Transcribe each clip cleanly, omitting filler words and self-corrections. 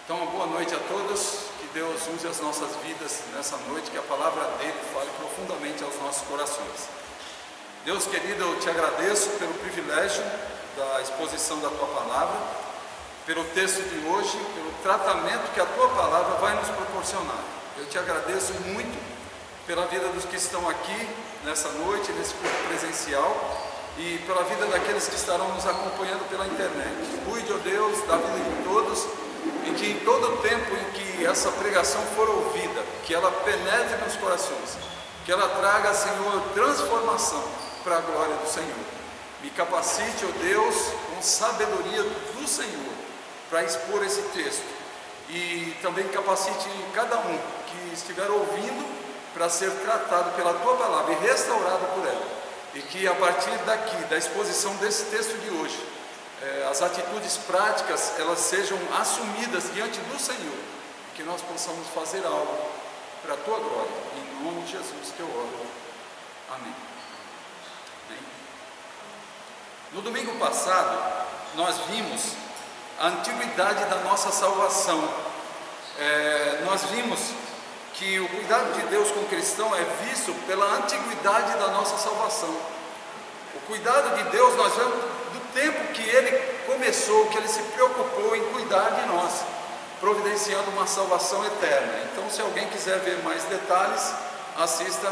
Então, uma boa noite a todos, que Deus use as nossas vidas nessa noite, que a palavra dele fale profundamente aos nossos corações. Deus querido, eu te agradeço pelo privilégio da exposição da tua palavra, pelo texto de hoje, pelo tratamento que a tua palavra vai nos proporcionar. Eu te agradeço muito pela vida dos que estão aqui nessa noite, nesse culto presencial, e pela vida daqueles que estarão nos acompanhando pela internet. Cuide, ó Deus, da vida de todos, e que em todo o tempo em que essa pregação for ouvida, que ela penetre nos corações, que ela traga, Senhor, transformação para a glória do Senhor. Me capacite, ó Deus, com sabedoria do Senhor, para expor esse texto, e também capacite cada um que estiver ouvindo para ser tratado pela tua palavra e restaurado por ela, e que a partir daqui, da exposição desse texto de hoje, as atitudes práticas, elas sejam assumidas diante do Senhor, que nós possamos fazer algo para a tua glória, em nome de Jesus que eu oro, amém. Amém. No domingo passado, nós vimos a antiguidade da nossa salvação. Nós vimos que o cuidado de Deus com o cristão é visto pela antiguidade da nossa salvação. O cuidado de Deus, nós vemos do tempo que Ele começou, que Ele se preocupou em cuidar de nós, providenciando uma salvação eterna. Então, se alguém quiser ver mais detalhes, assista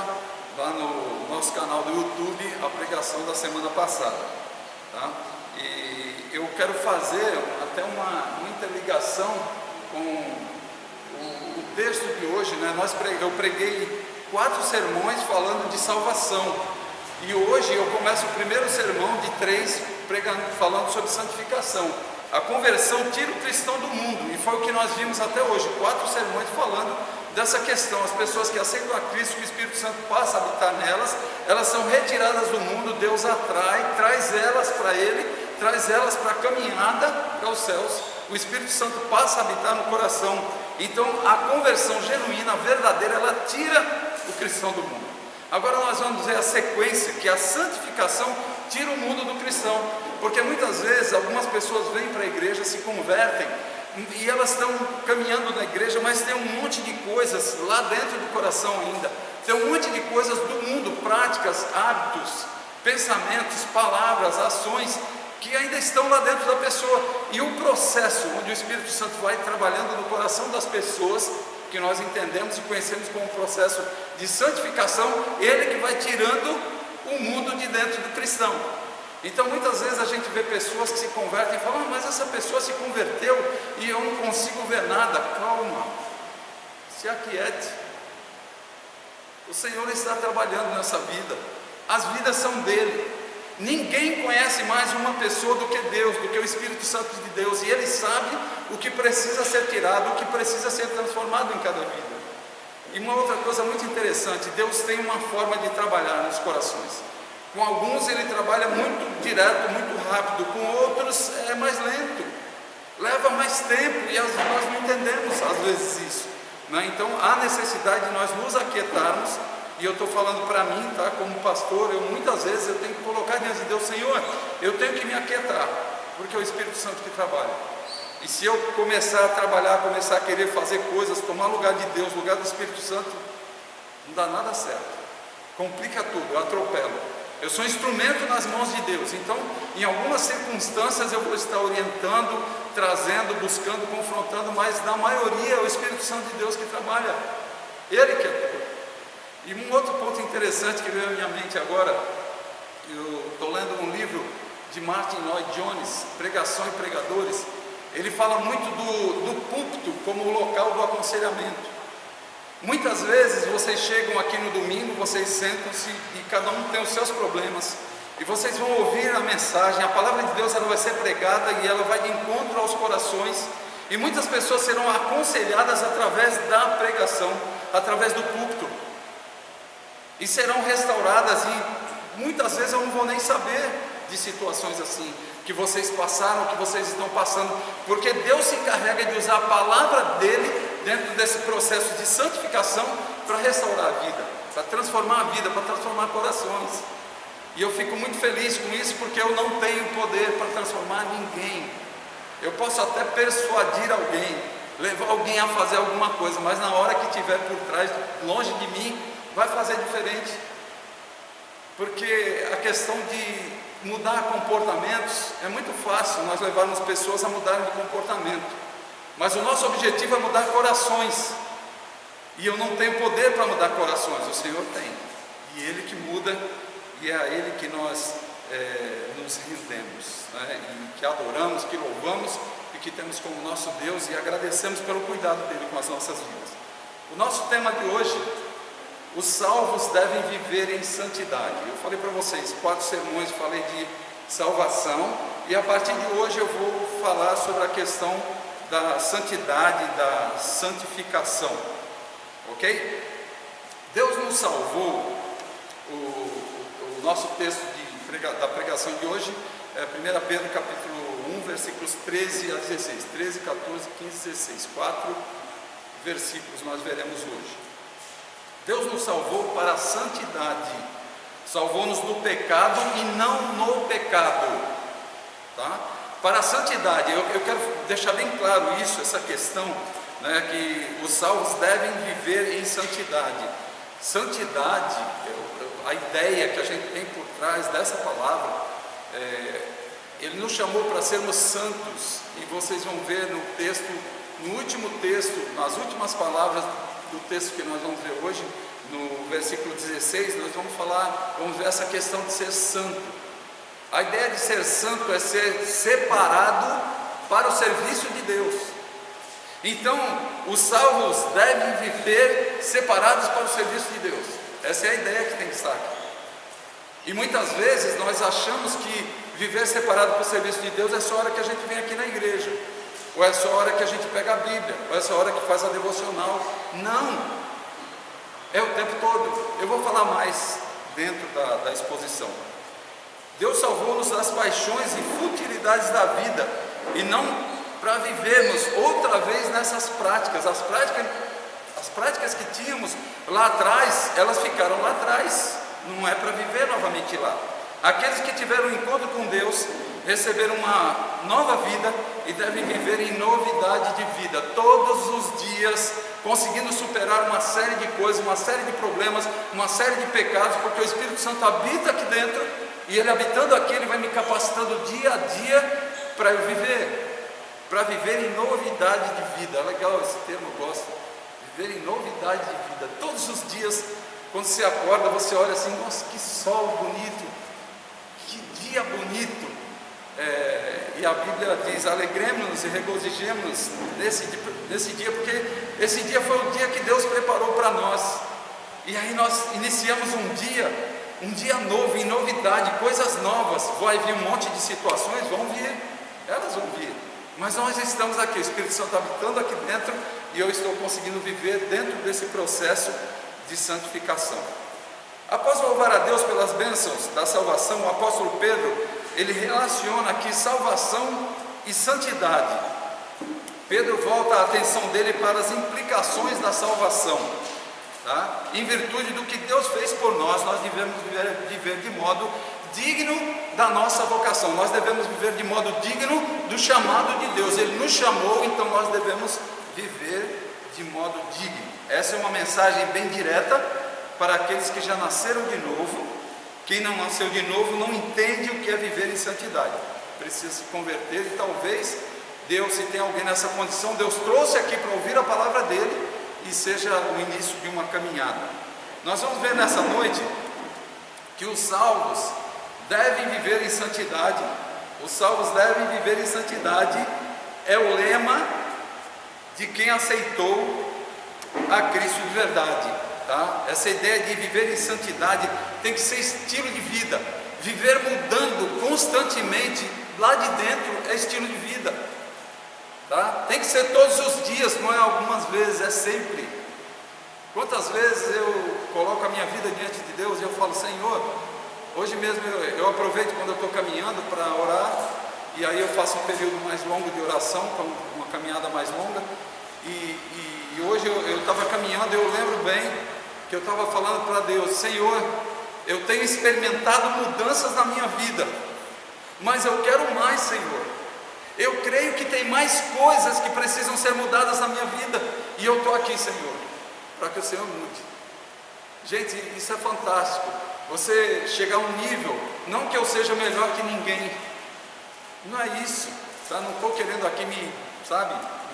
lá no nosso canal do YouTube a pregação da semana passada, tá? E eu quero fazer até uma interligação com o texto de hoje, né? Eu preguei 4 sermões falando de salvação, e hoje eu começo o primeiro sermão de 3 falando sobre santificação. A conversão tira o cristão do mundo, e foi o que nós vimos até hoje, 4 sermões falando dessa questão. As pessoas que aceitam a Cristo, que o Espírito Santo passa a habitar nelas, elas são retiradas do mundo, Deus atrai, traz elas para Ele, traz elas para a caminhada para os céus, o Espírito Santo passa a habitar no coração. Então a conversão genuína, verdadeira, ela tira o cristão do mundo. Agora nós vamos ver a sequência, que a santificação tira o mundo do cristão, porque muitas vezes algumas pessoas vêm para a igreja, se convertem, e elas estão caminhando na igreja, mas tem um monte de coisas lá dentro do coração ainda, tem um monte de coisas do mundo, práticas, hábitos, pensamentos, palavras, ações, que ainda estão lá dentro da pessoa, e o processo onde o Espírito Santo vai trabalhando no coração das pessoas, que nós entendemos e conhecemos como processo de santificação, ele que vai tirando o mundo de dentro do cristão. Então muitas vezes a gente vê pessoas que se convertem e falam: mas essa pessoa se converteu e eu não consigo ver nada. Calma, se aquiete, o Senhor está trabalhando nessa vida, as vidas são dele. Ninguém conhece mais uma pessoa do que Deus, do que o Espírito Santo de Deus, e Ele sabe o que precisa ser tirado, o que precisa ser transformado em cada vida. E uma outra coisa muito interessante, Deus tem uma forma de trabalhar nos corações. Com alguns Ele trabalha muito direto, muito rápido, com outros é mais lento, leva mais tempo, e nós não entendemos às vezes isso, né? Então há necessidade de nós nos aquietarmos. E eu estou falando para mim, tá? Como pastor, muitas vezes eu tenho que colocar diante de Deus: Senhor, eu tenho que me aquietar, porque é o Espírito Santo que trabalha. E se eu começar a trabalhar, começar a querer fazer coisas, tomar lugar de Deus, lugar do Espírito Santo, não dá nada certo, complica tudo, eu atropelo. Eu sou instrumento nas mãos de Deus, então em algumas circunstâncias eu vou estar orientando, trazendo, buscando, confrontando, mas na maioria é o Espírito Santo de Deus que trabalha, Ele que atua. E um outro ponto interessante que veio à minha mente agora, eu estou lendo um livro de Martin Lloyd Jones, Pregação e Pregadores. Ele fala muito do púlpito como o local do aconselhamento. Muitas vezes vocês chegam aqui no domingo, vocês sentam-se e cada um tem os seus problemas, e vocês vão ouvir a mensagem, a palavra de Deus ela vai ser pregada e ela vai de encontro aos corações, e muitas pessoas serão aconselhadas através da pregação, através do púlpito, e serão restauradas. E muitas vezes eu não vou nem saber de situações assim, que vocês passaram, que vocês estão passando, porque Deus se encarrega de usar a palavra dele dentro desse processo de santificação para restaurar a vida, para transformar a vida, para transformar corações. E eu fico muito feliz com isso, porque eu não tenho poder para transformar ninguém. Eu posso até persuadir alguém, levar alguém a fazer alguma coisa, mas na hora que estiver por trás, longe de mim, vai fazer diferente. Porque a questão de mudar comportamentos é muito fácil, nós levarmos pessoas a mudarem de comportamento, mas o nosso objetivo é mudar corações, e eu não tenho poder para mudar corações, o Senhor tem, e Ele que muda, e é a Ele que nós nos rendemos, né? E que adoramos, que louvamos, e que temos como nosso Deus, e agradecemos pelo cuidado dEle com as nossas vidas. O nosso tema de hoje: os salvos devem viver em santidade. Eu falei para vocês, 4 sermões, falei de salvação, e a partir de hoje eu vou falar sobre a questão da santidade, da santificação, ok? Deus nos salvou. O nosso texto da pregação de hoje é 1 Pedro capítulo 1, versículos 13 a 16, 13, 14, 15, 16, 4 versículos nós veremos hoje. Deus nos salvou para a santidade, salvou-nos do pecado e não no pecado, tá? Para a santidade, eu quero deixar bem claro isso, essa questão, né, que os salvos devem viver em santidade. Santidade, a ideia que a gente tem por trás dessa palavra, Ele nos chamou para sermos santos, e vocês vão ver no texto, no último texto, nas últimas palavras do texto que nós vamos ver hoje, no versículo 16, nós vamos ver essa questão de ser santo. A ideia de ser santo é ser separado para o serviço de Deus. Então, os salvos devem viver separados para o serviço de Deus. Essa é a ideia que tem que estar aqui. E muitas vezes nós achamos que viver separado para o serviço de Deus é só a hora que a gente vem aqui na igreja, ou é só a hora que a gente pega a Bíblia, ou é só a hora que faz a devocional. Não, é o tempo todo. Eu vou falar mais dentro da exposição. Deus salvou-nos das paixões e futilidades da vida, e não para vivermos outra vez nessas práticas. As práticas que tínhamos lá atrás, elas ficaram lá atrás, não é para viver novamente lá. Aqueles que tiveram um encontro com Deus receberam uma nova vida e devem viver em novidade de vida, todos os dias, conseguindo superar uma série de coisas, uma série de problemas, uma série de pecados, porque o Espírito Santo habita aqui dentro, e Ele habitando aqui, Ele vai me capacitando dia a dia para eu viver em novidade de vida. É legal esse termo, eu gosto. Viver em novidade de vida. Todos os dias, quando você acorda, você olha assim: nossa, que sol bonito, que dia bonito. E a Bíblia diz: alegremos-nos e regozijemos-nos nesse dia, porque esse dia foi o dia que Deus preparou para nós. E aí nós iniciamos um dia novo, em novidade, coisas novas. Vai vir um monte de situações, vão vir, elas vão vir. Mas nós estamos aqui, o Espírito Santo habitando aqui dentro, e eu estou conseguindo viver dentro desse processo de santificação. Após louvar a Deus pelas bênçãos da salvação, o apóstolo Pedro, ele relaciona aqui salvação e santidade. Pedro volta a atenção dele para as implicações da salvação, tá? Em virtude do que Deus fez por nós devemos viver de modo digno da nossa vocação. Nós devemos viver de modo digno do chamado de Deus. Ele nos chamou, então nós devemos viver de modo digno. Essa é uma mensagem bem direta para aqueles que já nasceram de novo. Quem não nasceu de novo não entende o que é viver em santidade, precisa se converter, e talvez Deus, se tem alguém nessa condição, Deus trouxe aqui para ouvir a palavra dele, e seja o início de uma caminhada. Nós vamos ver nessa noite que os salvos devem viver em santidade. Os salvos devem viver em santidade é o lema de quem aceitou a Cristo de verdade, tá? Essa ideia de viver em santidade tem que ser estilo de vida. Viver mudando constantemente lá de dentro é estilo de vida, tá? Tem que ser todos os dias, não é algumas vezes, é sempre. Quantas vezes eu coloco a minha vida diante de Deus e eu falo: Senhor, hoje mesmo eu aproveito quando eu estou caminhando para orar, e aí eu faço um período mais longo de oração, uma caminhada mais longa, e hoje eu estava caminhando, e eu lembro bem que eu estava falando para Deus: Senhor, eu tenho experimentado mudanças na minha vida, mas eu quero mais, Senhor. Eu creio que tem mais coisas que precisam ser mudadas na minha vida, e eu estou aqui, Senhor, para que o Senhor mude. Gente, isso é fantástico. Você chegar a um nível, não que eu seja melhor que ninguém, não é isso, tá? Não estou querendo aqui me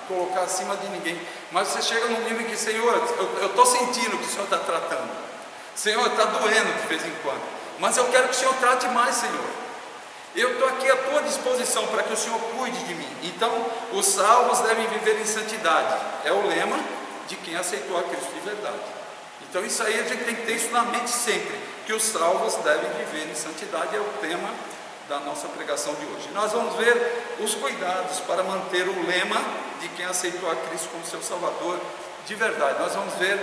colocar acima de ninguém, mas você chega num nível em que, Senhor, eu estou sentindo que o Senhor está tratando, Senhor, está doendo de vez em quando, mas eu quero que o Senhor trate mais, Senhor. Eu estou aqui à tua disposição para que o Senhor cuide de mim. Então, os salvos devem viver em santidade, é o lema de quem aceitou a Cristo de verdade. Então isso aí a gente tem que ter isso na mente sempre, que os salvos devem viver em santidade, é o tema da nossa pregação de hoje. Nós vamos ver os cuidados para manter o lema de quem aceitou a Cristo como seu Salvador de verdade. Nós vamos ver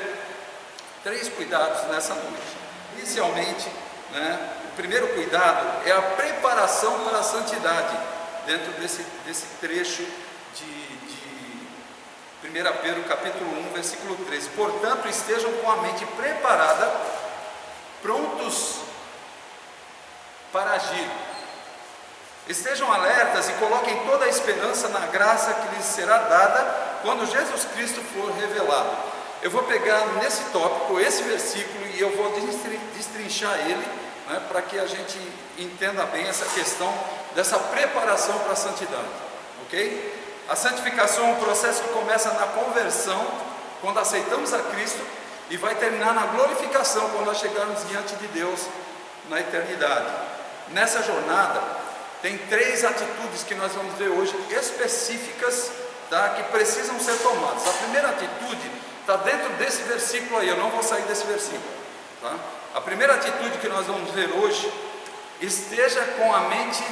3 cuidados nessa noite. Inicialmente, o primeiro cuidado é a preparação para a santidade, dentro desse trecho de 1 Pedro capítulo 1, versículo 13. Portanto, estejam com a mente preparada, prontos para agir. Estejam alertas e coloquem toda a esperança na graça que lhes será dada quando Jesus Cristo for revelado. Eu vou pegar nesse tópico, esse versículo, e eu vou destrinchar ele, para que a gente entenda bem essa questão dessa preparação para a santidade, ok? A santificação é um processo que começa na conversão, quando aceitamos a Cristo, e vai terminar na glorificação, quando nós chegarmos diante de Deus na eternidade. Nessa jornada, tem 3 atitudes que nós vamos ver hoje, específicas, que precisam ser tomadas. A primeira atitude está dentro desse versículo aí, eu não vou sair desse versículo, tá? A primeira atitude que nós vamos ver hoje, esteja com a mente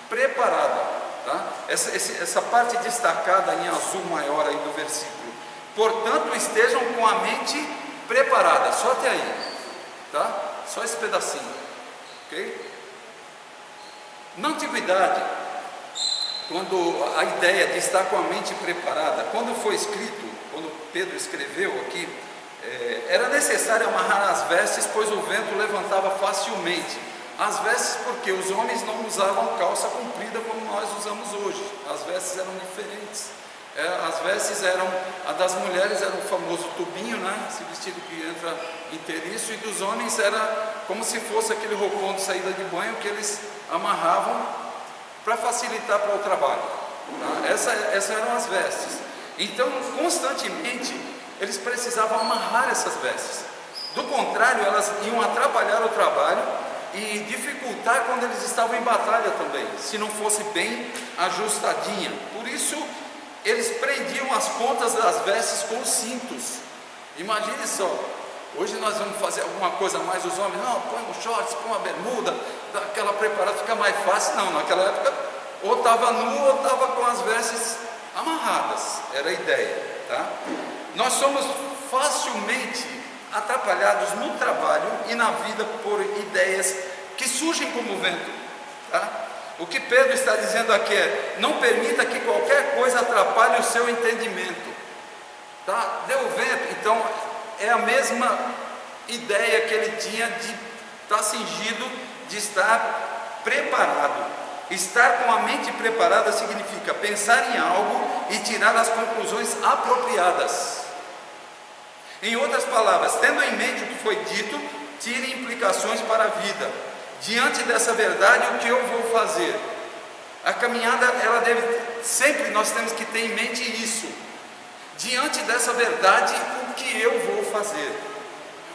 preparada. Tá? Essa parte destacada em azul maior aí do versículo. Portanto, estejam com a mente preparada. Só até aí, tá? Só esse pedacinho, ok? Na antiguidade, quando a ideia de estar com a mente preparada, quando foi escrito, quando Pedro escreveu aqui, era necessário amarrar as vestes, pois o vento levantava facilmente. As vestes, porque os homens não usavam calça comprida como nós usamos hoje. As vestes eram diferentes. As vestes a das mulheres era o famoso tubinho, esse vestido que entra inteiriço, e dos homens era como se fosse aquele roupão de saída de banho que eles amarravam para facilitar para o trabalho. Tá? Essas eram as vestes. Então, constantemente, eles precisavam amarrar essas vestes. Do contrário, elas iam atrapalhar o trabalho e dificultar quando eles estavam em batalha também, se não fosse bem ajustadinha. Por isso, eles prendiam as pontas das vestes com cintos. Imagine só, hoje nós vamos fazer alguma coisa mais, os homens, não, põe um shorts, põe uma bermuda, dá aquela preparada, fica mais fácil. Não, naquela época, ou estava nu ou estava com as vestes amarradas, era a ideia, tá? Nós somos facilmente atrapalhados no trabalho e na vida por ideias que surgem como vento, tá? O que Pedro está dizendo aqui é: não permita que qualquer coisa atrapalhe o seu entendimento, tá? Deu vento, então é a mesma ideia que ele tinha de estar cingido, de estar preparado. Estar com a mente preparada significa pensar em algo e tirar as conclusões apropriadas. Em outras palavras, tendo em mente o que foi dito, tire implicações para a vida. Diante dessa verdade, o que eu vou fazer? A caminhada, ela deve, sempre nós temos que ter em mente isso. Diante dessa verdade, o que eu vou fazer?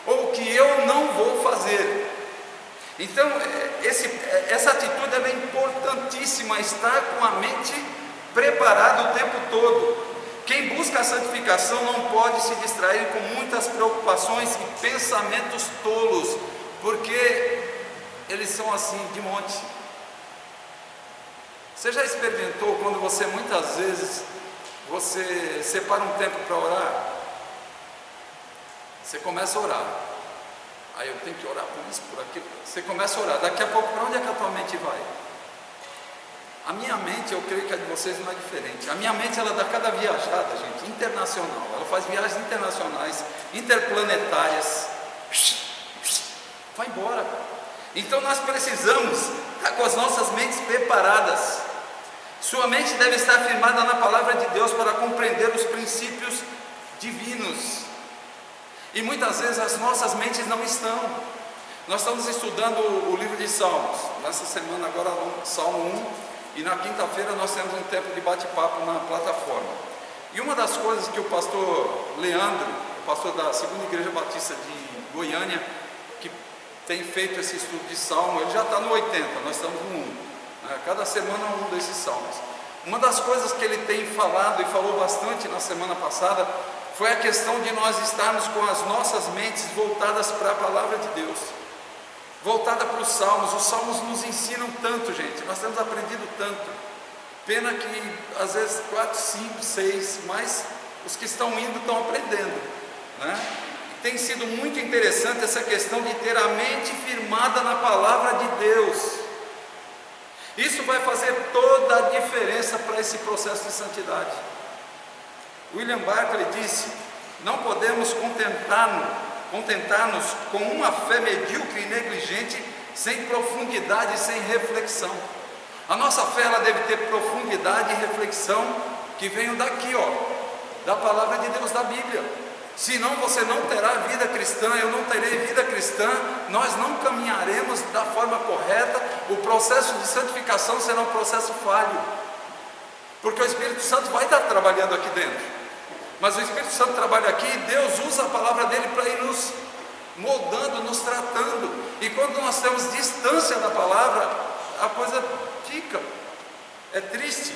Ou o que eu não vou fazer? Então, essa atitude é importantíssima, estar com a mente preparada o tempo todo. Quem busca a santificação não pode se distrair com muitas preocupações e pensamentos tolos, porque eles são assim, de monte. Você já experimentou quando você muitas vezes, você separa um tempo para orar? Você começa a orar. Aí eu tenho que orar por isso, por aquilo. Você começa a orar, daqui a pouco para onde é que a tua mente vai? A minha mente, eu creio que a de vocês não é diferente. A minha mente, ela dá cada viajada, gente, internacional. Ela faz viagens internacionais, interplanetárias. Vai embora. Então nós precisamos estar com as nossas mentes preparadas. Sua mente deve estar firmada na palavra de Deus para compreender os princípios divinos. E muitas vezes as nossas mentes não estão. Nós estamos estudando o livro de Salmos. Nessa semana agora, Salmo 1. E na quinta-feira nós temos um tempo de bate-papo na plataforma. E uma das coisas que o pastor Leandro, o pastor da Segunda Igreja Batista de Goiânia, que tem feito esse estudo de Salmo, ele já está no 80, nós estamos no 1. Cada semana um desses salmos. Uma das coisas que ele tem falado e falou bastante na semana passada foi a questão de nós estarmos com as nossas mentes voltadas para a palavra de Deus, voltada para os salmos. Os salmos nos ensinam tanto, gente, nós temos aprendido tanto. Pena que às vezes 4, 5, 6, mas os que estão indo estão aprendendo, né? Tem sido muito interessante essa questão de ter a mente firmada na palavra de Deus. Isso vai fazer toda a diferença para esse processo de santidade. William Barclay disse: não podemos contentar-nos com uma fé medíocre e negligente, sem profundidade e sem reflexão. A nossa fé, ela deve ter profundidade e reflexão que venham daqui, da palavra de Deus, da Bíblia. Senão você não terá vida cristã, eu não terei vida cristã, nós não caminharemos da forma correta, o processo de santificação será um processo falho, porque o Espírito Santo vai estar trabalhando aqui dentro, mas o Espírito Santo trabalha aqui e Deus usa a palavra dele para ir nos moldando, nos tratando, e quando nós temos distância da palavra, a coisa fica, é triste.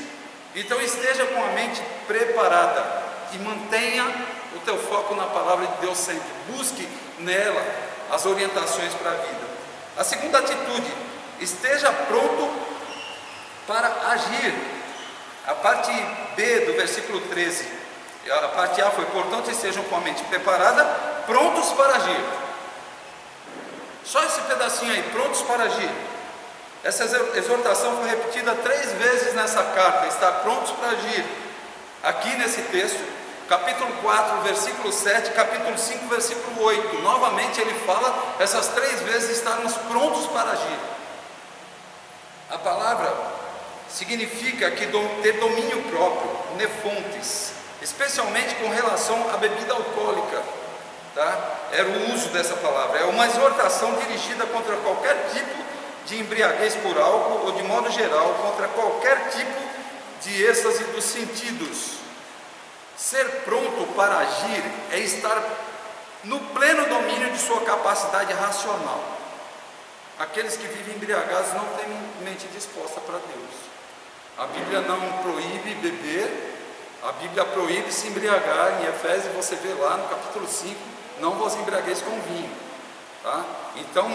Então esteja com a mente preparada e mantenha o teu foco na palavra de Deus sempre. Busque nela as orientações para a vida. A segunda atitude: esteja pronto para agir. A parte B do versículo 13, a parte A foi: portanto estejam com a mente preparada, prontos para agir. Só esse pedacinho aí, prontos para agir. Essa exortação foi repetida 3 vezes nessa carta: estar prontos para agir. Aqui nesse texto, capítulo 4, versículo 7, capítulo 5, versículo 8, novamente ele fala essas 3 vezes: estarmos prontos para agir. A palavra significa que ter domínio próprio, nefontes, especialmente com relação à bebida alcoólica, tá? Era o uso dessa palavra. É uma exortação dirigida contra qualquer tipo de embriaguez por álcool, ou de modo geral, contra qualquer tipo de êxtase dos sentidos. Ser pronto para agir é estar no pleno domínio de sua capacidade racional. Aqueles que vivem embriagados não têm mente disposta para Deus. A Bíblia não proíbe beber, a Bíblia proíbe se embriagar. Em Efésios você vê lá no capítulo 5, não vos embriagueis com vinho, tá? Então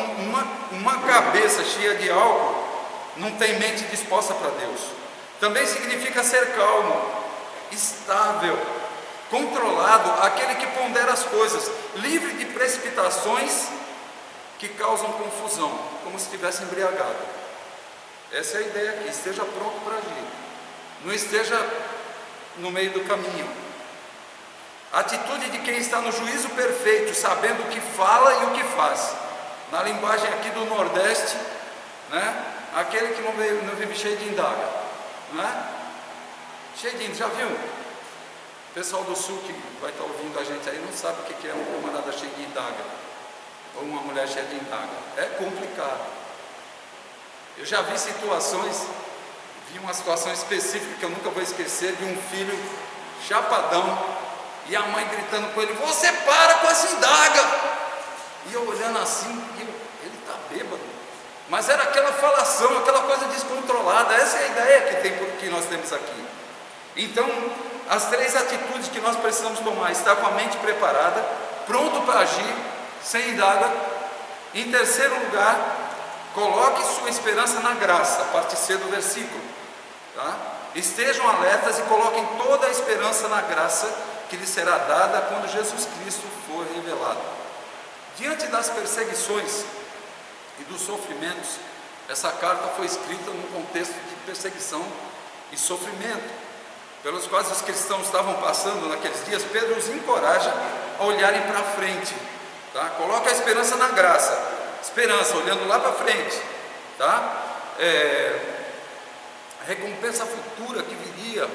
uma cabeça cheia de álcool não tem mente disposta para Deus. Também significa ser calmo, estável, controlado, aquele que pondera as coisas, livre de precipitações que causam confusão, como se estivesse embriagado. Essa é a ideia aqui: esteja pronto para agir, não esteja no meio do caminho. A atitude de quem está no juízo perfeito, sabendo o que fala e o que faz. Na linguagem aqui do Nordeste, né? Aquele que não vive cheio de indaga, né? Cheio de, já viu? O pessoal do Sul que vai estar ouvindo a gente aí não sabe o que é um camarada cheio de indaga, ou uma mulher cheia de indaga. É complicado. Eu já vi situações, vi uma situação específica que eu nunca vou esquecer, de um filho chapadão, e a mãe gritando com ele: você para com essa indaga! E eu olhando assim, ele está bêbado. Mas era aquela falação, aquela coisa descontrolada. Essa é a ideia que nós temos aqui. Então, as 3 atitudes que nós precisamos tomar: estar com a mente preparada, pronto para agir, sem indaga. Em terceiro lugar, coloque sua esperança na graça, parte C do versículo, tá? Estejam alertas e coloquem toda a esperança na graça que lhes será dada quando Jesus Cristo for revelado. Diante das perseguições e dos sofrimentos, essa carta foi escrita num contexto de perseguição e sofrimento pelos quais os cristãos estavam passando naqueles dias. Pedro os encoraja a olharem para frente, tá? Coloca a esperança na graça, esperança olhando lá para frente, tá? a recompensa futura que viria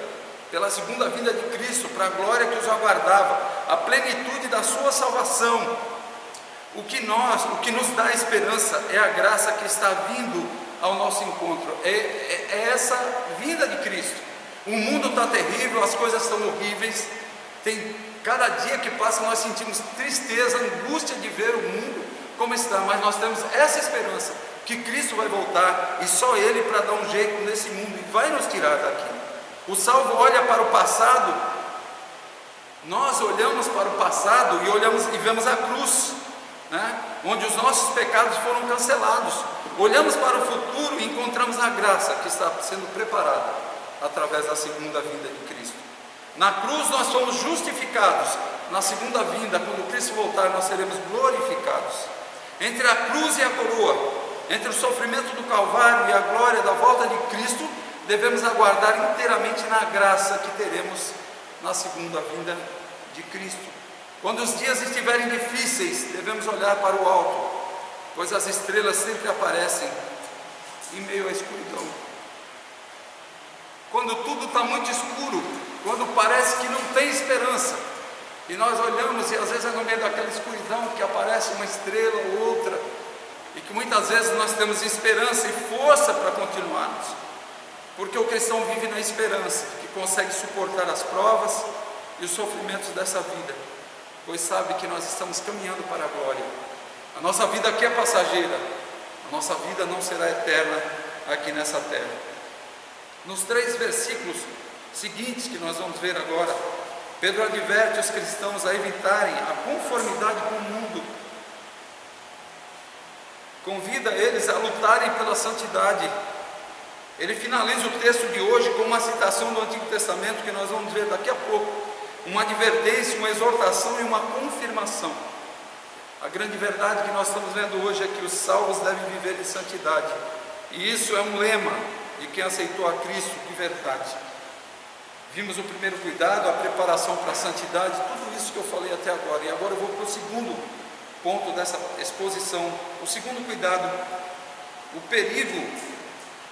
pela segunda vinda de Cristo, para a glória que os aguardava, a plenitude da sua salvação. O que nos dá esperança é a graça que está vindo ao nosso encontro, é essa vinda de Cristo. O mundo está terrível, as coisas estão horríveis, cada dia que passa nós sentimos tristeza, angústia de ver o mundo como está, mas nós temos essa esperança, que Cristo vai voltar, e só Ele para dar um jeito nesse mundo, e vai nos tirar daqui. O salvo olha para o passado, nós olhamos para o passado e vemos a cruz, né? Onde os nossos pecados foram cancelados. Olhamos para o futuro e encontramos a graça que está sendo preparada através da segunda vinda de Cristo. Na cruz nós somos justificados, na segunda vinda, quando Cristo voltar, nós seremos glorificados. Entre a cruz e a coroa, entre o sofrimento do Calvário e a glória da volta de Cristo, devemos aguardar inteiramente na graça que teremos na segunda vinda de Cristo. Quando os dias estiverem difíceis, devemos olhar para o alto, pois as estrelas sempre aparecem em meio à escuridão. Quando tudo está muito escuro, quando parece que não tem esperança, e nós olhamos e às vezes é no meio daquela escuridão que aparece uma estrela ou outra, e que muitas vezes nós temos esperança e força para continuarmos, porque o cristão vive na esperança, que consegue suportar as provas e os sofrimentos dessa vida, pois sabe que nós estamos caminhando para a glória. A nossa vida aqui é passageira, a nossa vida não será eterna aqui nessa terra. Nos 3 versículos seguintes que nós vamos ver agora, Pedro adverte os cristãos a evitarem a conformidade com o mundo, convida eles a lutarem pela santidade. Ele finaliza o texto de hoje com uma citação do Antigo Testamento que nós vamos ver daqui a pouco, uma advertência, uma exortação e uma confirmação. A grande verdade que nós estamos vendo hoje é que os salvos devem viver em santidade, e isso é um lema de quem aceitou a Cristo de verdade. Vimos o primeiro cuidado, a preparação para a santidade, tudo isso que eu falei até agora, e agora eu vou para o segundo ponto dessa exposição. O segundo cuidado, o perigo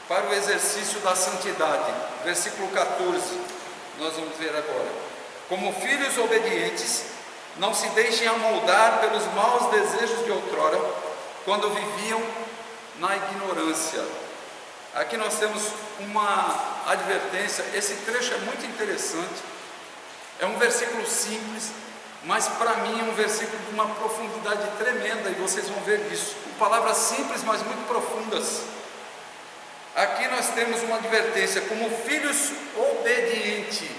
para o exercício da santidade. Versículo 14, nós vamos ver agora. Como filhos obedientes, não se deixem amoldar pelos maus desejos de outrora, quando viviam na ignorância. Aqui nós temos uma advertência. Esse trecho é muito interessante, é um versículo simples, mas para mim é um versículo de uma profundidade tremenda, e vocês vão ver isso, com palavras simples, mas muito profundas. Aqui nós temos uma advertência, como filhos obedientes.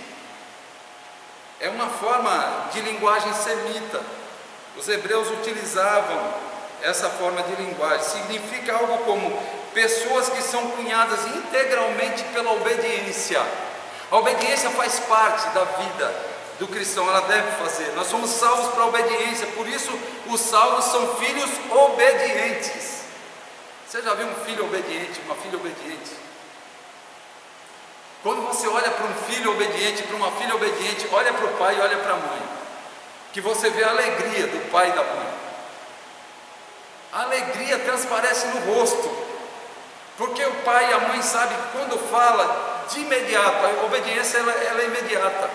É uma forma de linguagem semita. Os hebreus utilizavam essa forma de linguagem. Significa algo como pessoas que são cunhadas integralmente pela obediência. A obediência faz parte da vida do cristão, ela deve fazer. Nós somos salvos para a obediência, por isso os salvos são filhos obedientes. Você já viu um filho obediente, uma filha obediente? Quando você olha para um filho obediente, para uma filha obediente, olha para o pai e olha para a mãe, que você vê a alegria do pai e da mãe. A alegria transparece no rosto, porque o pai e a mãe sabem que quando fala de imediato, a obediência ela é imediata.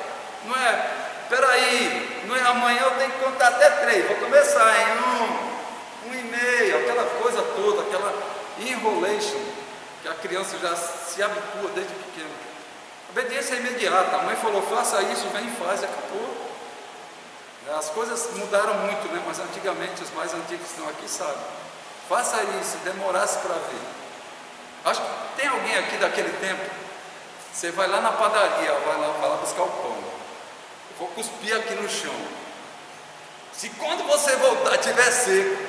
Não é, peraí, não é amanhã eu tenho que contar até 3, vou começar em 1,5, aquela coisa toda, aquela enrolation, que a criança já se habitua desde pequeno. A obediência é imediata. A mãe falou, faça isso, vem e faz, e acabou. As coisas mudaram muito, né? Mas antigamente, os mais antigos que estão aqui sabem. Faça isso, demorasse para ver. Acho que tem alguém aqui daquele tempo, você vai lá na padaria, vai lá buscar o pão. Eu vou cuspir aqui no chão. Se quando você voltar tiver seco,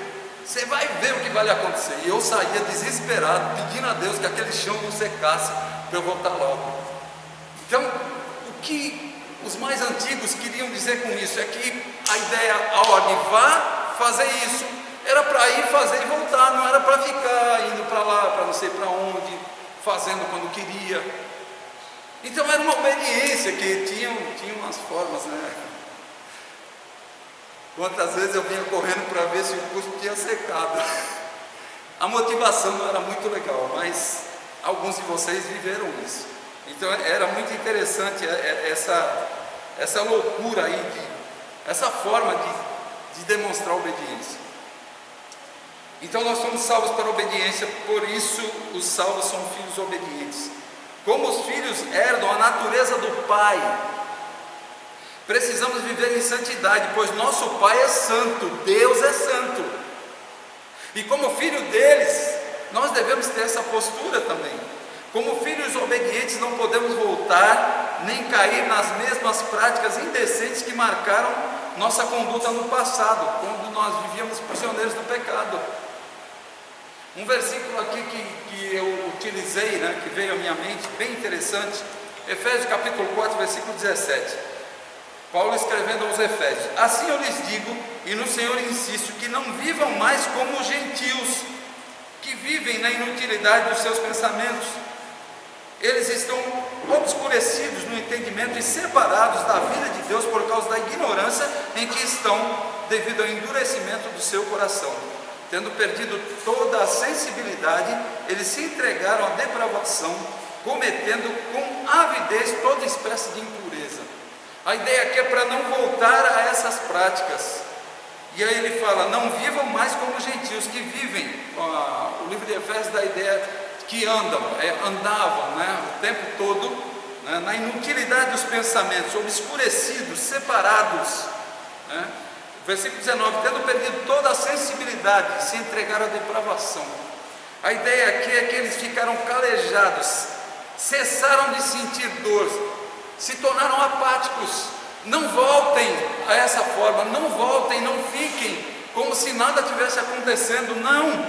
você vai ver o que vai lhe acontecer. E eu saía desesperado, pedindo a Deus que aquele chão não secasse, para eu voltar logo. Então, o que os mais antigos queriam dizer com isso é que a ideia, a ordem, vá fazer isso, era para ir fazer e voltar, não era para ficar indo para lá, para não sei para onde, fazendo quando queria. Então era uma obediência que tinha umas formas, né? Quantas vezes eu vinha correndo para ver se o cuspo tinha secado. A motivação não era muito legal, mas Alguns de vocês viveram isso. Então era muito interessante essa loucura aí, essa forma de demonstrar obediência. Então nós somos salvos para a obediência, por isso os salvos são filhos obedientes. Como os filhos herdam a natureza do Pai, precisamos viver em santidade, pois nosso Pai é santo, Deus é santo. E como filho deles, nós devemos ter essa postura também. Como filhos obedientes, não podemos voltar nem cair nas mesmas práticas indecentes que marcaram nossa conduta no passado, quando nós vivíamos prisioneiros do pecado. Um versículo aqui que eu utilizei, que veio à minha mente, bem interessante, Efésios capítulo 4, versículo 17. Paulo escrevendo aos Efésios: assim eu lhes digo, e no Senhor insisto, que não vivam mais como os gentios, que vivem na inutilidade dos seus pensamentos. Eles estão obscurecidos no entendimento e separados da vida de Deus por causa da ignorância em que estão, devido ao endurecimento do seu coração. Tendo perdido toda a sensibilidade, eles se entregaram à depravação, cometendo com avidez toda espécie de impureza. A ideia aqui é para não voltar a essas práticas. E aí ele fala: não vivam mais como gentios, que vivem. O livro de Efésios dá a ideia que andavam o tempo todo na inutilidade dos pensamentos, obscurecidos, separados. Versículo 19: tendo perdido toda a sensibilidade, se entregaram à depravação. A ideia aqui é que eles ficaram calejados, cessaram de sentir dor, se tornaram apáticos. Não voltem a essa forma, não voltem, não fiquem como se nada tivesse acontecendo. Não,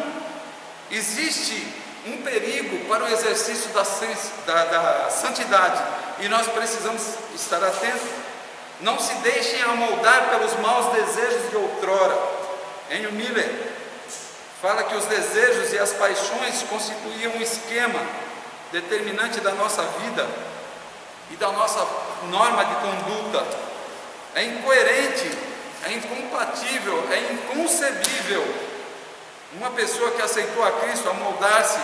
existe um perigo para o exercício da santidade, e nós precisamos estar atentos. Não se deixem amoldar pelos maus desejos de outrora. Henry Miller fala que os desejos e as paixões constituíam um esquema determinante da nossa vida e da nossa norma de conduta. É incoerente, é incompatível, é inconcebível uma pessoa que aceitou a Cristo a moldar-se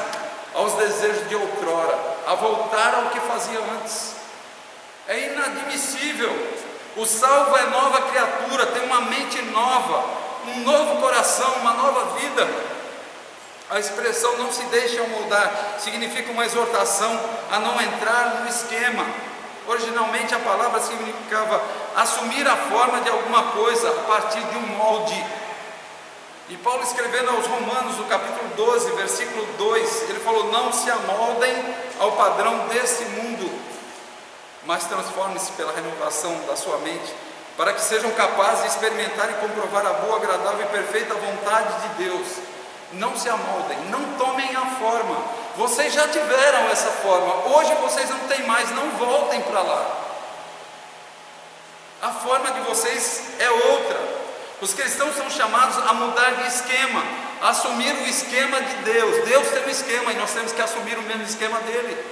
aos desejos de outrora, a voltar ao que fazia antes. É inadmissível. O salvo é nova criatura, tem uma mente nova, um novo coração, uma nova vida. A expressão "não se deixe amoldar" significa uma exortação a não entrar no esquema. Originalmente a palavra significava assumir a forma de alguma coisa a partir de um molde. E Paulo, escrevendo aos Romanos, no capítulo 12, versículo 2, ele falou: não se amoldem ao padrão desse mundo, mas transformem-se pela renovação da sua mente, para que sejam capazes de experimentar e comprovar a boa, agradável e perfeita vontade de Deus. Não se amoldem, não tomem a forma. Vocês já tiveram essa forma, hoje vocês não têm mais, não voltem para lá. A forma de vocês é outra. Os cristãos são chamados a mudar de esquema, a assumir o esquema de Deus. Deus tem um esquema e nós temos que assumir o mesmo esquema dele.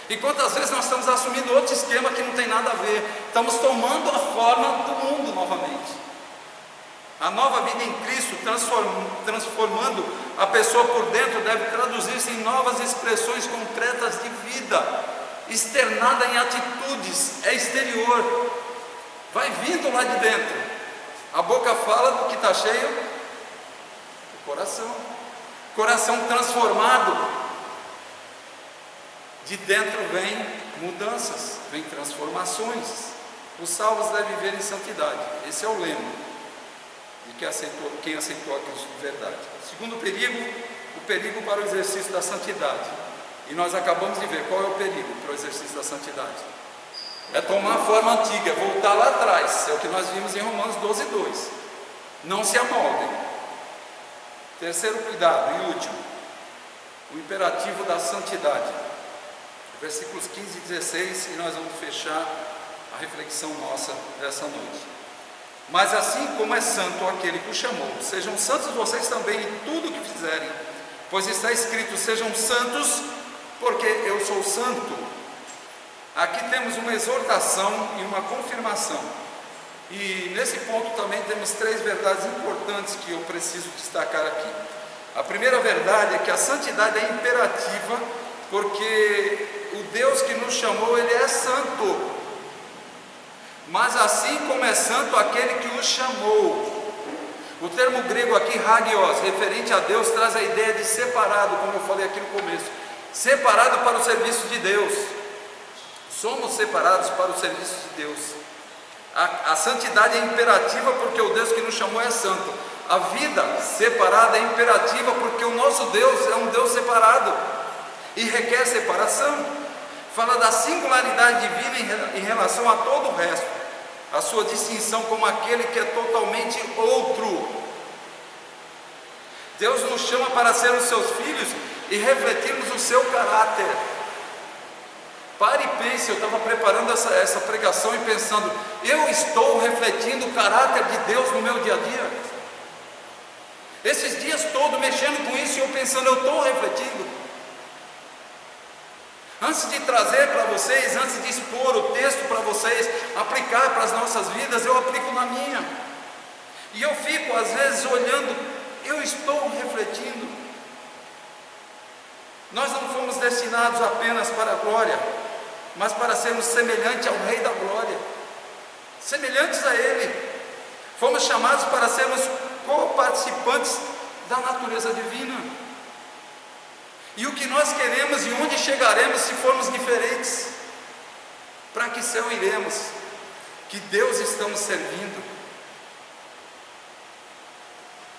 E quantas vezes nós estamos assumindo outro esquema que não tem nada a ver? Estamos tomando a forma do mundo novamente. A nova vida em Cristo, transformando a pessoa por dentro, deve traduzir-se em novas expressões concretas de vida, externada em atitudes, é exterior, vai vindo lá de dentro. A boca fala do que está cheio, o coração transformado, de dentro vem mudanças, vem transformações. Os salvos devem viver em santidade, esse é o lema de quem aceitou a Cristo de verdade. Segundo perigo, o perigo para o exercício da santidade. E nós acabamos de ver qual é o perigo para o exercício da santidade. É tomar a forma antiga, é voltar lá atrás. É o que nós vimos em Romanos 12, 2. Não se amoldem. Terceiro cuidado e último, o imperativo da santidade. Versículos 15 e 16, e nós vamos fechar a reflexão nossa dessa noite. Mas assim como é santo aquele que o chamou, sejam santos vocês também em tudo o que fizerem, pois está escrito: sejam santos, porque eu sou santo. Aqui temos uma exortação e uma confirmação. E nesse ponto também temos três verdades importantes que eu preciso destacar aqui. A primeira verdade é que a santidade é imperativa, porque o Deus que nos chamou, Ele é santo, mas assim como é santo aquele que os chamou. O termo grego aqui, hagios, referente a Deus, traz a ideia de separado, como eu falei aqui no começo, separado para o serviço de Deus. Somos separados para o serviço de Deus. A santidade é imperativa porque o Deus que nos chamou é santo. A vida separada é imperativa porque o nosso Deus é um Deus separado e requer separação. Fala da singularidade divina em relação a todo o resto, a sua distinção como aquele que é totalmente outro. Deus nos chama para sermos seus filhos e refletirmos o seu caráter. Pare e pense, eu estava preparando essa pregação e pensando, eu estou refletindo o caráter de Deus no meu dia a dia? Esses dias todos mexendo com isso e eu pensando, eu estou refletindo? Antes de trazer para vocês, antes de expor o texto para vocês, aplicar para as nossas vidas, eu aplico na minha. E eu fico às vezes olhando, eu estou refletindo. Nós não fomos destinados apenas para a glória, mas para sermos semelhantes ao Rei da Glória, semelhantes a Ele. Fomos chamados para sermos co-participantes da natureza divina. E o que nós queremos e onde chegaremos se formos diferentes? Para que céu iremos? Que Deus estamos servindo?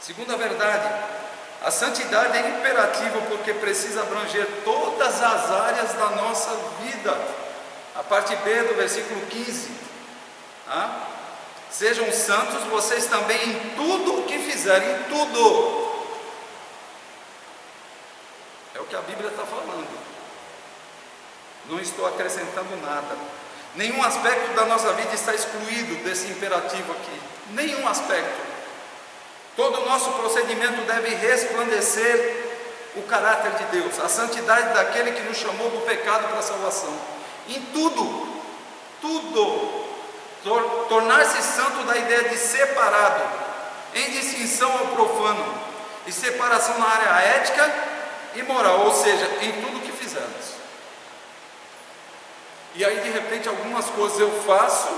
Segunda verdade, a santidade é imperativa porque precisa abranger todas as áreas da nossa vida. A parte B do versículo 15. Sejam santos vocês também em tudo o que fizerem, em tudo. É o que a Bíblia está falando. Não estou acrescentando nada. Nenhum aspecto da nossa vida está excluído desse imperativo aqui. Nenhum aspecto. Todo o nosso procedimento deve resplandecer o caráter de Deus, a santidade daquele que nos chamou do pecado para a salvação. Em tudo, tudo. Tornar-se santo da ideia de separado, em distinção ao profano, e separação na área ética e moral, ou seja, em tudo que fizermos. E aí de repente algumas coisas eu faço,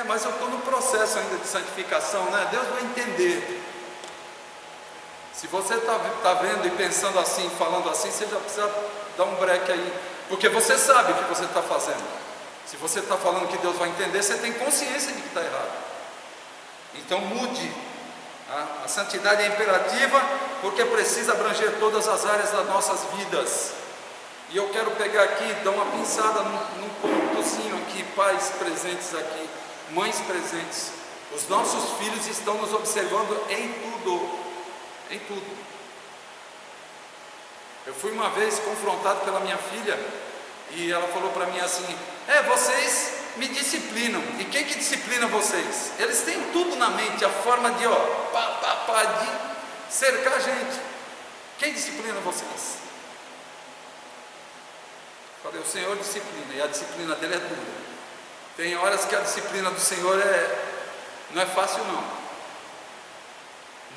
mas eu estou no processo ainda de santificação, né? Deus vai entender. Se você está vendo e pensando assim, falando assim, você já precisa dar um break aí, porque você sabe o que você está fazendo. Se você está falando que Deus vai entender, você tem consciência de que está errado. Então mude. A santidade é imperativa porque precisa abranger todas as áreas das nossas vidas. E eu quero pegar aqui, dar uma pinçada num pontozinho aqui, pais presentes aqui, mães presentes. Os nossos filhos estão nos observando em tudo. Em tudo. Eu fui uma vez confrontado pela minha filha e ela falou para mim assim: vocês me disciplinam. E quem que disciplina vocês? Eles têm tudo na mente, a forma de de cercar a gente. Quem disciplina vocês? Falei, o Senhor disciplina, e a disciplina dele é dura. Tem horas que a disciplina do Senhor não é fácil não.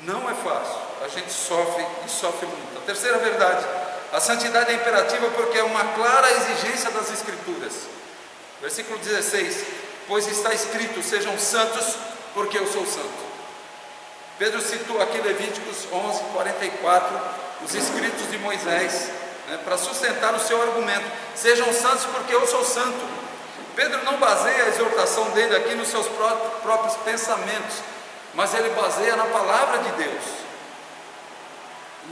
Não é fácil. A gente sofre e sofre muito. A terceira verdade, a santidade é imperativa porque é uma clara exigência das Escrituras. Versículo 16: pois está escrito, sejam santos porque eu sou santo. Pedro citou aqui Levíticos 11, 44, os escritos de Moisés, para sustentar o seu argumento: sejam santos porque eu sou santo. Pedro não baseia a exortação dele aqui nos seus próprios pensamentos, mas ele baseia na palavra de Deus.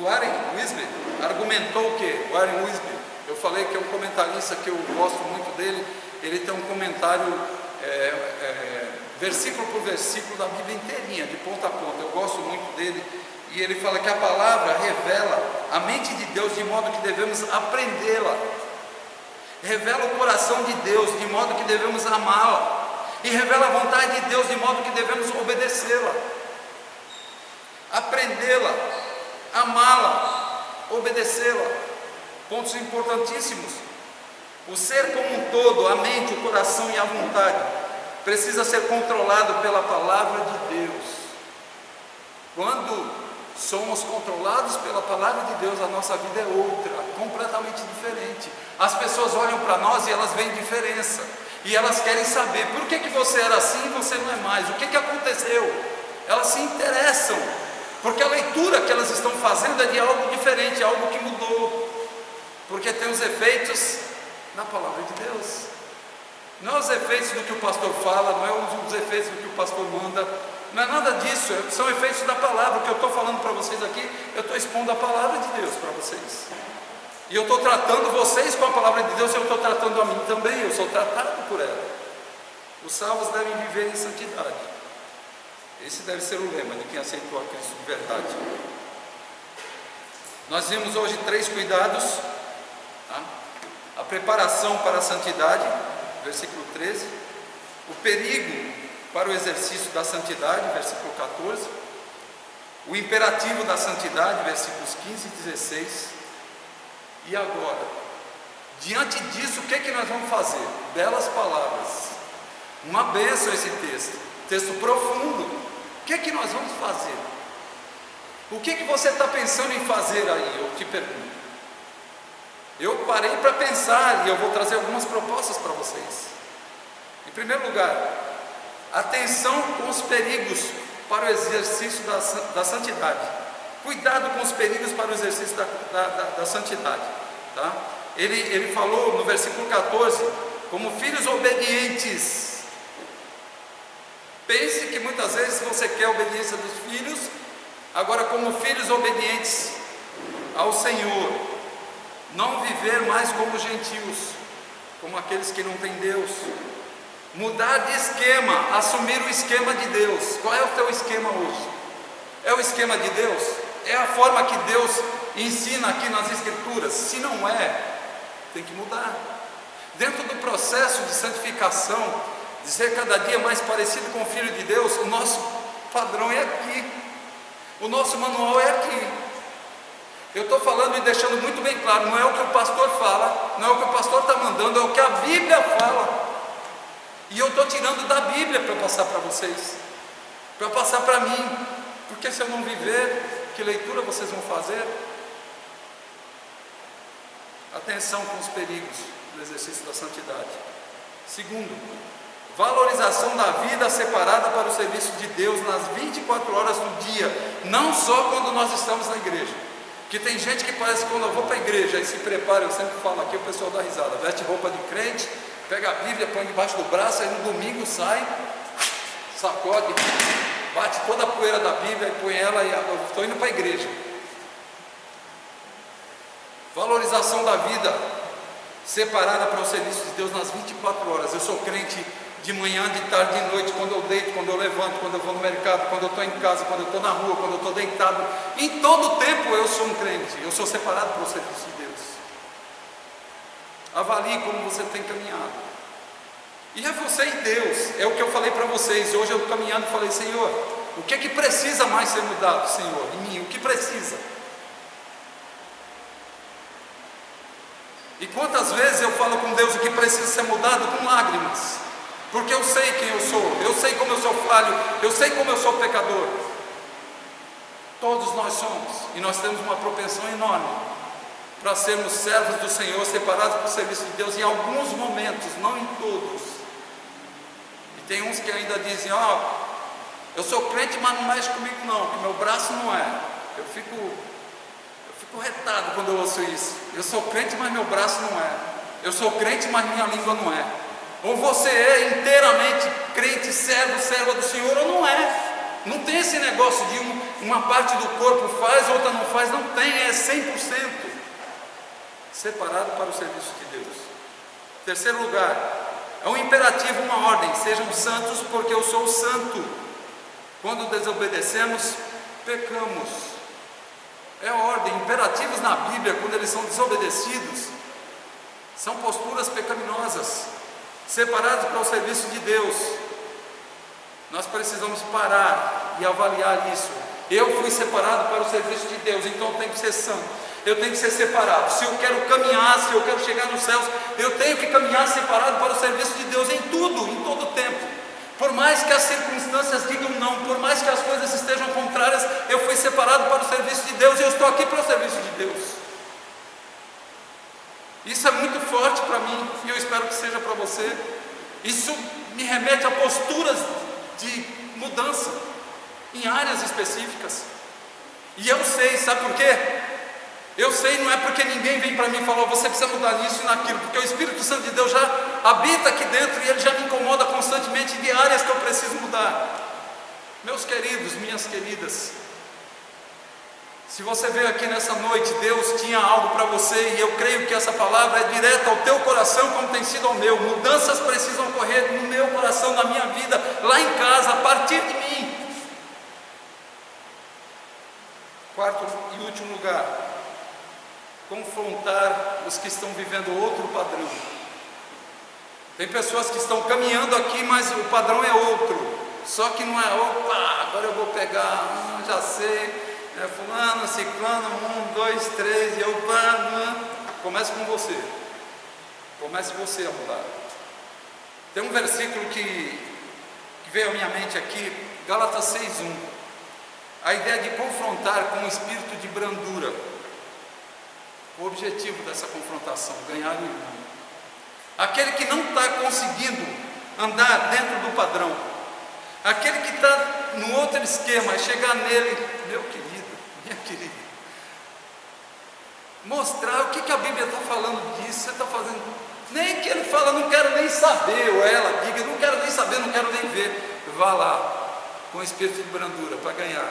Warren Wiersbe argumentou o quê? Warren Wiersbe, eu falei que é um comentarista que eu gosto muito dele. Ele tem um comentário versículo por versículo da Bíblia inteirinha, de ponta a ponta. Eu gosto muito dele. E ele fala que a palavra revela a mente de Deus de modo que devemos aprendê-la. Revela o coração de Deus de modo que devemos amá-la. E revela a vontade de Deus de modo que devemos obedecê-la. Aprendê-la, amá-la, obedecê-la. Pontos importantíssimos. O ser como um todo, a mente, o coração e a vontade, precisa ser controlado pela palavra de Deus. Quando somos controlados pela palavra de Deus, a nossa vida é outra, completamente diferente. As pessoas olham para nós e elas veem diferença, e elas querem saber por que você era assim e você não é mais, o que aconteceu. Elas se interessam, porque a leitura que elas estão fazendo é de algo diferente, algo que mudou, porque tem os efeitos da palavra de Deus. Não é os efeitos do que o pastor fala, não é os efeitos do que o pastor manda, não é nada disso, são efeitos da palavra. O que eu estou falando para vocês aqui, eu estou expondo a palavra de Deus para vocês, e eu estou tratando vocês com a palavra de Deus, e eu estou tratando a mim também, eu sou tratado por ela. Os salvos devem viver em santidade. Esse deve ser o lema de quem aceitou a Cristo de verdade. Nós vimos hoje 3 cuidados, tá? A preparação para a santidade, versículo 13, o perigo para o exercício da santidade, versículo 14, o imperativo da santidade, versículos 15 e 16, e agora, diante disso, o que é que nós vamos fazer? Belas palavras, uma bênção esse texto profundo. O que é que nós vamos fazer? O que é que você está pensando em fazer aí? Eu te pergunto. Eu parei para pensar e eu vou trazer algumas propostas para vocês. Em primeiro lugar, atenção com os perigos para o exercício da santidade. Cuidado com os perigos para o exercício da santidade, tá? Ele falou no versículo 14, como filhos obedientes. Pense que muitas vezes você quer a obediência dos filhos, agora como filhos obedientes ao Senhor, não viver mais como gentios, como aqueles que não têm Deus, mudar de esquema, assumir o esquema de Deus. Qual é o teu esquema hoje? É o esquema de Deus? É a forma que Deus ensina aqui nas Escrituras? Se não é, tem que mudar. Dentro do processo de santificação, de ser cada dia mais parecido com o Filho de Deus, o nosso padrão é aqui, o nosso manual é aqui. Eu estou falando e deixando muito bem claro, não é o que o pastor fala, não é o que o pastor está mandando, é o que a Bíblia fala. E eu estou tirando da Bíblia para passar para vocês, para passar para mim, porque se eu não viver, que leitura vocês vão fazer? Atenção com os perigos do exercício da santidade. Segundo, valorização da vida separada para o serviço de Deus nas 24 horas do dia, não só quando nós estamos na igreja. Que tem gente que parece que quando eu vou para a igreja e se prepara, eu sempre falo aqui, o pessoal dá risada, veste roupa de crente, pega a Bíblia, põe debaixo do braço, aí no domingo sai, sacode, bate toda a poeira da Bíblia e põe ela e eu estou indo para a igreja. Valorização da vida separada para o serviço de Deus nas 24 horas. Eu sou crente de manhã, de tarde, de noite, quando eu deito, quando eu levanto, quando eu vou no mercado, quando eu estou em casa, quando eu estou na rua, quando eu estou deitado. Em todo tempo eu sou um crente, eu sou separado para o serviço de Deus. Avalie como você tem caminhado. E é você e Deus, é o que eu falei para vocês. Hoje eu caminhando e falei, Senhor, o que é que precisa mais ser mudado, Senhor, em mim? O que precisa? E quantas vezes eu falo com Deus o que precisa ser mudado com lágrimas, porque eu sei quem eu sou, eu sei como eu sou falho, eu sei como eu sou pecador. Todos nós somos, e nós temos uma propensão enorme para sermos servos do Senhor, separados para o serviço de Deus em alguns momentos, não em todos. E tem uns que ainda dizem, eu sou crente, mas não mexe comigo não, que meu braço não é. Eu fico retado quando eu ouço isso. Eu sou crente, mas meu braço não é. Eu sou crente, mas minha língua não é. Ou você é inteiramente crente, serva do Senhor, ou não é. Não tem esse negócio de uma parte do corpo faz, outra não faz. Não tem, é 100% separado para o serviço de Deus. Terceiro lugar, é um imperativo, uma ordem: sejam santos porque eu sou santo. Quando desobedecemos, pecamos. É ordem. Imperativos na Bíblia, quando eles são desobedecidos, são posturas pecaminosas, separados para o serviço de Deus. Nós precisamos parar e avaliar isso. Eu fui separado para o serviço de Deus, então eu tenho que ser santo, eu tenho que ser separado. Se eu quero caminhar, se eu quero chegar nos céus, eu tenho que caminhar separado para o serviço de Deus em tudo, em todo tempo. Por mais que as circunstâncias digam não, por mais que as coisas estejam contrárias, eu fui separado para o serviço de Deus e eu estou aqui para o serviço de Deus. Isso é muito forte para mim e eu espero que seja para você. Isso me remete a posturas de mudança em áreas específicas. E eu sei, sabe por quê? Eu sei, não é porque ninguém vem para mim e fala, você precisa mudar nisso e naquilo, porque o Espírito Santo de Deus já habita aqui dentro e ele já me incomoda constantemente de áreas que eu preciso mudar. Meus queridos, minhas queridas, se você veio aqui nessa noite, Deus tinha algo para você, e eu creio que essa palavra é direta ao teu coração, como tem sido ao meu. Mudanças precisam ocorrer no meu coração, na minha vida, lá em casa, a partir de mim. Quarto e último lugar, confrontar os que estão vivendo outro padrão. Tem pessoas que estão caminhando aqui, mas o padrão é outro. Só que não é, opa, agora eu vou pegar, já sei, fulano, ciclano, 1, 2, 3, e eu, comece com você. Comece você a mudar. Tem um versículo que veio à minha mente aqui, Gálatas 6:1. A ideia de confrontar com um espírito de brandura. O objetivo dessa confrontação, ganhar o irmão. Aquele que não está conseguindo andar dentro do padrão, aquele que está no outro esquema, chegar nele, meu querido, minha querida, mostrar o que a Bíblia está falando disso. Você está fazendo, nem que ele fala, não quero nem saber, ou ela diga, não quero nem saber, não quero nem ver. Vá lá, com espírito de brandura, para ganhar.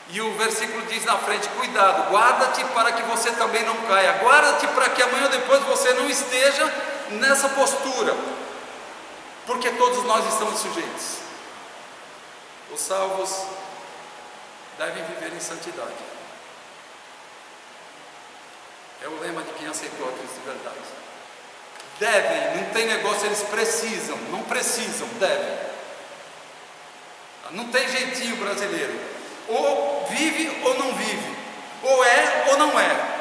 E o versículo diz na frente, cuidado, guarda-te para que você também não caia, guarda-te para que amanhã ou depois você não esteja nessa postura, porque todos nós estamos sujeitos. Os salvos devem viver em santidade. É o lema de quem aceitou a Cristo de verdade. Devem, não tem negócio, eles precisam, não precisam, devem. Não tem jeitinho brasileiro. Ou vive ou não vive, ou é ou não é.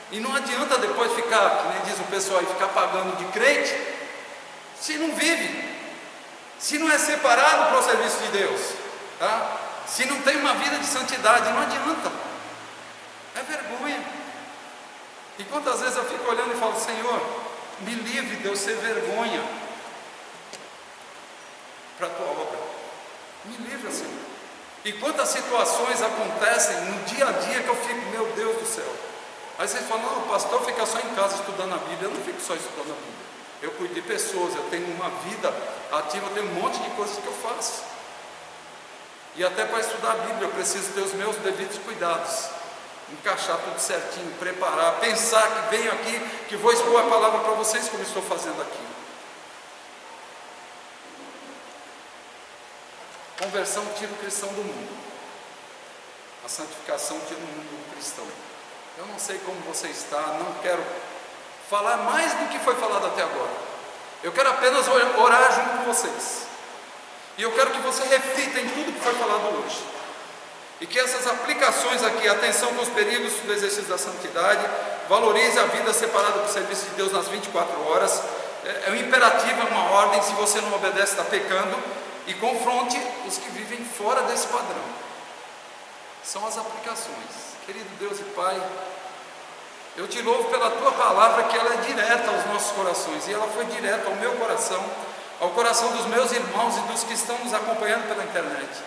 E não adianta depois ficar, que nem diz o pessoal aí, ficar pagando de crente, se não vive, se não é separado para o serviço de Deus, tá? Se não tem uma vida de santidade, não adianta, é vergonha. E quantas vezes eu fico olhando e falo, Senhor, me livre de eu ser vergonha para a tua obra, me livre, Senhor. E quantas situações acontecem no dia a dia que eu fico, meu Deus do céu. Aí vocês falam, não, o pastor fica só em casa estudando a Bíblia. Eu não fico só estudando a Bíblia, eu cuido de pessoas, eu tenho uma vida ativa, eu tenho um monte de coisas que eu faço. E até para estudar a Bíblia eu preciso ter os meus devidos cuidados, encaixar tudo certinho, preparar, pensar que venho aqui, que vou expor a palavra para vocês como estou fazendo aqui. Conversão tira o cristão do mundo, a santificação tira o mundo do cristão. Eu não sei como você está, não quero falar mais do que foi falado até agora. Eu quero apenas orar junto com vocês, e eu quero que você reflita em tudo que foi falado hoje, e que essas aplicações aqui, atenção com os perigos do exercício da santidade, valorize a vida separada do serviço de Deus nas 24 horas, é um imperativo, é uma ordem, se você não obedece está pecando. E confronte os que vivem fora desse padrão. São as aplicações. Querido Deus e Pai, eu te louvo pela tua palavra, que ela é direta aos nossos corações, e ela foi direta ao meu coração, ao coração dos meus irmãos e dos que estão nos acompanhando pela internet.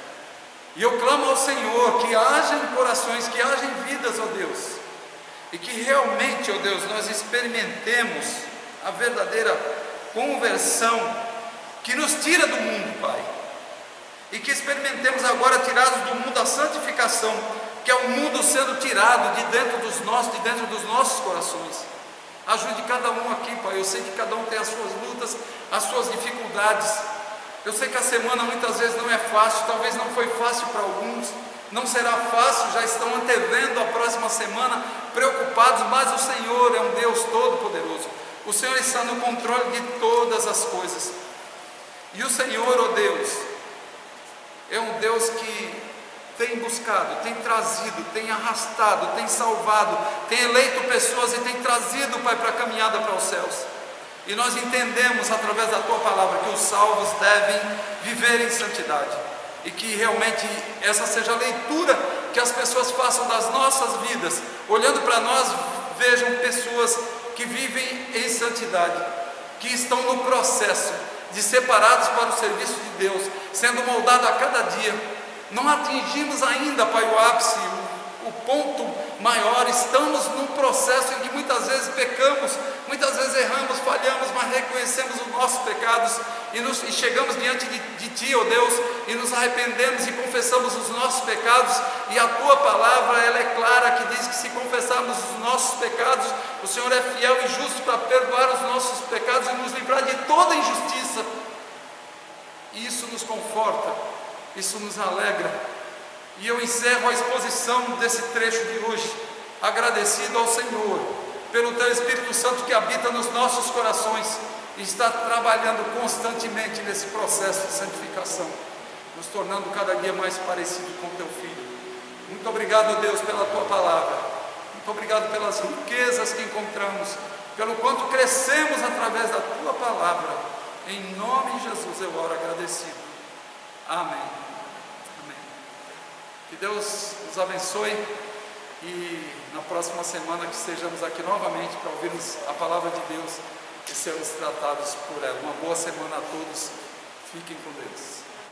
E eu clamo ao Senhor que haja em corações, que haja em vidas, ó Deus, e que realmente, ó Deus, nós experimentemos a verdadeira conversão que nos tira do mundo, Pai, e que experimentemos agora, tirados do mundo, a santificação, que é o mundo sendo tirado de dentro dos nossos corações. Ajude cada um aqui, Pai. Eu sei que cada um tem as suas lutas, as suas dificuldades. Eu sei que a semana muitas vezes não é fácil, talvez não foi fácil para alguns, não será fácil, já estão antevendo a próxima semana, preocupados, mas o Senhor é um Deus todo-poderoso. O Senhor está no controle de todas as coisas. E o Senhor, ó Deus, é um Deus que tem buscado, tem trazido, tem arrastado, tem salvado, tem eleito pessoas e tem trazido, Pai, para a caminhada para os céus. E nós entendemos através da tua palavra que os salvos devem viver em santidade. E que realmente essa seja a leitura que as pessoas façam das nossas vidas. Olhando para nós, vejam pessoas que vivem em santidade, que estão no processo de separados para o serviço de Deus, sendo moldados a cada dia. Não atingimos ainda, Pai, o ápice, o ponto maior. Estamos num processo em que muitas vezes pecamos, muitas vezes erramos, falhamos, mas reconhecemos os nossos pecados e chegamos diante de Ti, ó Deus, e nos arrependemos e confessamos os nossos pecados. E a Tua palavra, ela é clara, que diz que se confessarmos os nossos pecados, o Senhor é fiel e justo para perdoar os nossos pecados e nos livrar de toda injustiça. E isso nos conforta, isso nos alegra. E eu encerro a exposição desse trecho de hoje, agradecido ao Senhor, pelo Teu Espírito Santo que habita nos nossos corações e está trabalhando constantemente nesse processo de santificação, nos tornando cada dia mais parecido com Teu Filho. Muito obrigado, Deus, pela Tua palavra. Muito obrigado pelas riquezas que encontramos, pelo quanto crescemos através da Tua palavra. Em nome de Jesus eu oro agradecido. Amém. Que Deus nos abençoe e na próxima semana que estejamos aqui novamente para ouvirmos a palavra de Deus e sermos tratados por ela. Uma boa semana a todos. Fiquem com Deus.